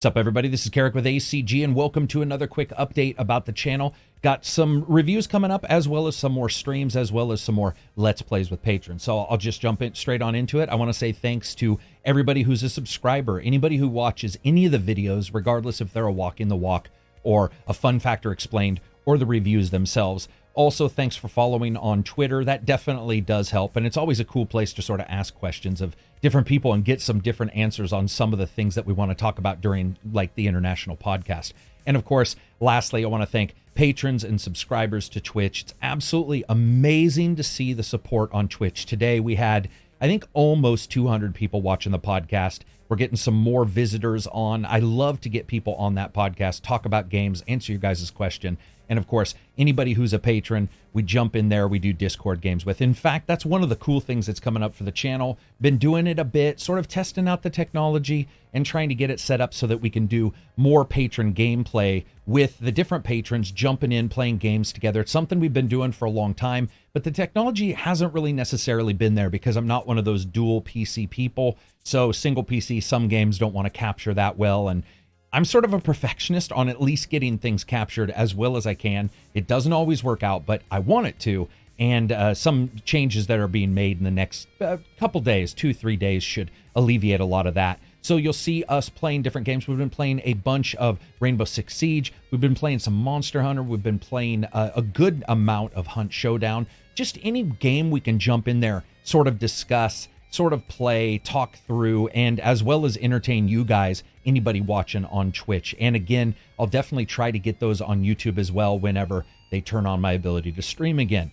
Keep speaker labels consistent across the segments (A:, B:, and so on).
A: What's up, everybody? This is Karak with ACG, and welcome to another quick update about the channel. Got some reviews coming up, as well as some more streams, as well as some more Let's Plays with patrons. So I'll just jump in straight on into it. I want to say thanks to everybody who's a subscriber, anybody who watches any of the videos, regardless if they're a walk in the walk or a fun factor explained or the reviews themselves. Also, thanks for following on Twitter. That definitely does help, and it's always a cool place to sort of ask questions of different people and get some different answers on some of the things that we want to talk about during, like, the international podcast. And of course, lastly, I want to thank patrons and subscribers to Twitch. It's absolutely amazing to see the support on Twitch. Today we had, I think, almost 200 people watching the podcast. We're getting some more visitors on. I love to get people on that podcast, talk about games, answer your guys' question. And of course, anybody who's a patron, we jump in there, we do Discord games with. In fact, that's one of the cool things that's coming up for the channel. Been doing it a bit, sort of testing out the technology and trying to get it set up so that we can do more patron gameplay with the different patrons jumping in, playing games together. It's something we've been doing for a long time, but the technology hasn't really necessarily been there because I'm not one of those dual PC people. So single PC, some games don't want to capture that well, and I'm sort of a perfectionist on at least getting things captured as well as I can. It doesn't always work out, but I want it to. And some changes that are being made in the next couple days, 2-3 days, should alleviate a lot of that. So you'll see us playing different games. We've been playing a bunch of Rainbow Six Siege. We've been playing some Monster Hunter. We've been playing a good amount of Hunt Showdown. Just any game we can jump in there, sort of discuss, sort of play, talk through, and as well as entertain you guys, anybody watching on Twitch. And again, I'll definitely try to get those on YouTube as well whenever they turn on my ability to stream again.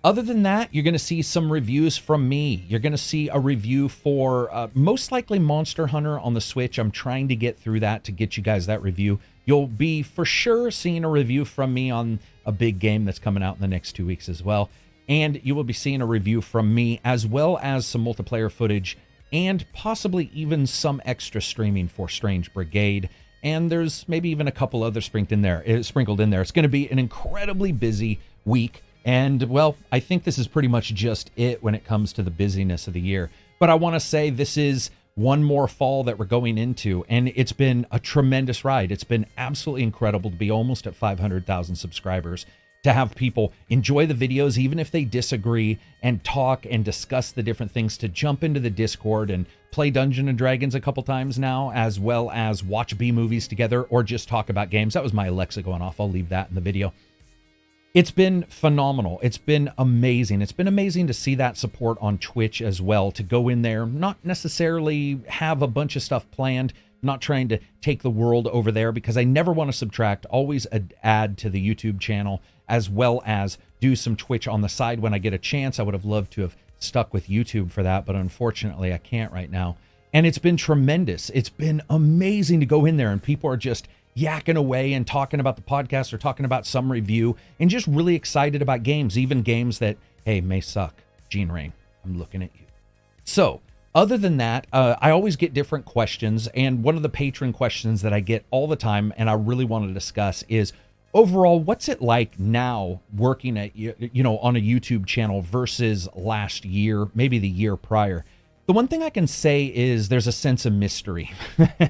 A: Other than that, you're going to see some reviews from me. You're going to see a review for most likely Monster Hunter on the Switch. I'm trying to get through that to get you guys that review. You'll be for sure seeing a review from me on a big game that's coming out in the next 2 weeks as well. And you will be seeing a review from me, as well as some multiplayer footage and possibly even some extra streaming for Strange Brigade. And there's maybe even a couple other sprinkled in there. It's going to be an incredibly busy week. And, well, I think this is pretty much just it when it comes to the busyness of the year. But I want to say this is one more fall that we're going into, and it's been a tremendous ride. It's been absolutely incredible to be almost at 500,000 subscribers. To have people enjoy the videos, even if they disagree, and talk and discuss the different things, to jump into the Discord and play Dungeons and Dragons a couple times now, as well as watch B-movies together or just talk about games. That was my Alexa going off. I'll leave that in the video. It's been phenomenal. It's been amazing. It's been amazing to see that support on Twitch as well, to go in there, not necessarily have a bunch of stuff planned, not trying to take the world over there, because I never want to subtract, always add to the YouTube channel, as well as do some Twitch on the side when I get a chance. I would have loved to have stuck with YouTube for that, but unfortunately I can't right now. And it's been tremendous. It's been amazing to go in there and people are just yakking away and talking about the podcast or talking about some review and just really excited about games, even games that, hey, may suck. Gene Rain, I'm looking at you. So other than that, I always get different questions, and one of the patron questions that I get all the time and I really want to discuss is, overall, what's it like now working at, on a YouTube channel versus last year, maybe the year prior? The one thing I can say is there's a sense of mystery.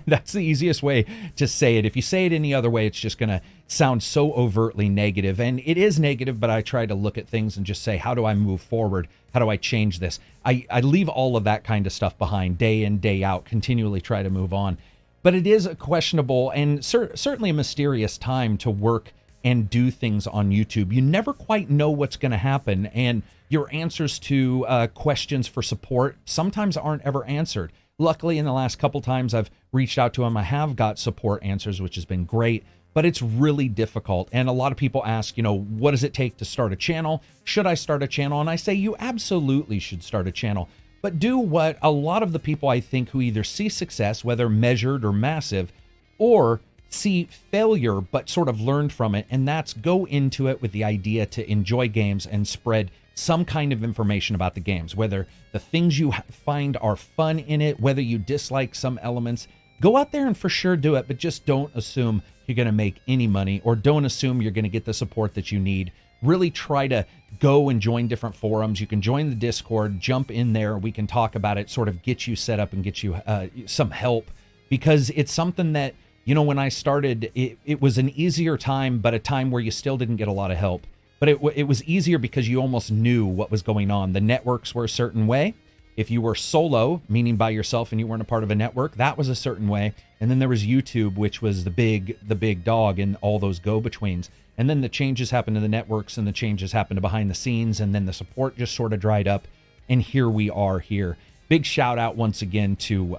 A: That's the easiest way to say it. If you say it any other way, it's just going to sound so overtly negative. And it is negative, but I try to look at things and just say, how do I move forward? How do I change this? I leave all of that kind of stuff behind day in, day out, continually try to move on. But it is a questionable and certainly a mysterious time to work and do things on YouTube. You never quite know what's going to happen, and your answers to questions for support sometimes aren't ever answered. Luckily, in the last couple times I've reached out to them, I have got support answers, which has been great, but it's really difficult. And a lot of people ask, what does it take to start a channel? Should I start a channel? And I say you absolutely should start a channel, but do what a lot of the people I think who either see success, whether measured or massive, or see failure but sort of learned from it, and that's go into it with the idea to enjoy games and spread some kind of information about the games, whether the things you find are fun in it, whether you dislike some elements. Go out there and for sure do it, but just don't assume you're going to make any money, or don't assume you're going to get the support that you need. Really try to go and join different forums. You can join the Discord, jump in there, we can talk about it, sort of get you set up and get you some help, because it's something that when I started, it was an easier time, but a time where you still didn't get a lot of help. But it was easier because you almost knew what was going on. The networks were a certain way. If you were solo, meaning by yourself, and you weren't a part of a network, that was a certain way. And then there was YouTube, which was the big dog in all those go-betweens. And then the changes happened to the networks, and the changes happened to behind the scenes, and then the support just sort of dried up. And here we are here. Big shout out once again to,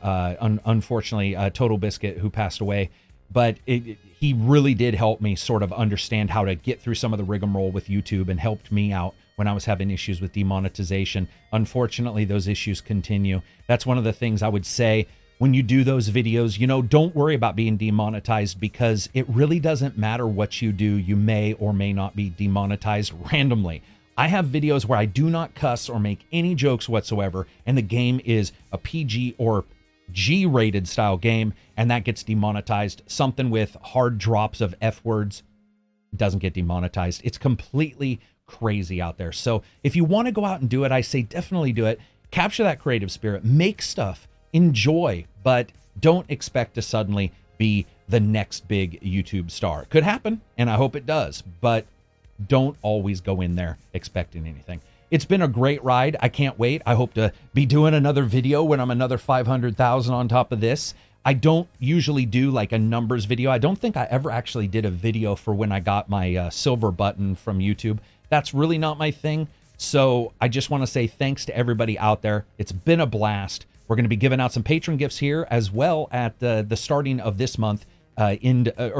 A: unfortunately, Total Biscuit, who passed away. But he really did help me sort of understand how to get through some of the rigmarole with YouTube, and helped me out when I was having issues with demonetization. Unfortunately, those issues continue. That's one of the things I would say when you do those videos. Don't worry about being demonetized, because it really doesn't matter what you do. You may or may not be demonetized randomly. I have videos where I do not cuss or make any jokes whatsoever, and the game is a PG or G-rated style game, and that gets demonetized. Something with hard drops of F words doesn't get demonetized. It's completely crazy out there. So if you want to go out and do it, I say definitely do it. Capture that creative spirit, make stuff, enjoy, but don't expect to suddenly be the next big YouTube star. Could happen, and I hope it does, but don't always go in there expecting anything. It's been a great ride. I can't wait. I hope to be doing another video when I'm another 500,000 on top of this. I don't usually do like a numbers video. I don't think I ever actually did a video for when I got my silver button from YouTube. That's really not my thing. So I just want to say thanks to everybody out there. It's been a blast. We're going to be giving out some patron gifts here as well at the starting of this month,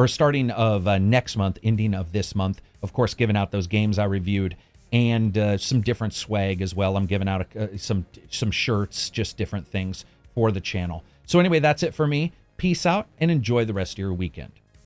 A: starting of next month, ending of this month. Of course, giving out those games I reviewed, and some different swag as well. I'm giving out some shirts, just different things for the channel. So anyway, that's it for me. Peace out and enjoy the rest of your weekend.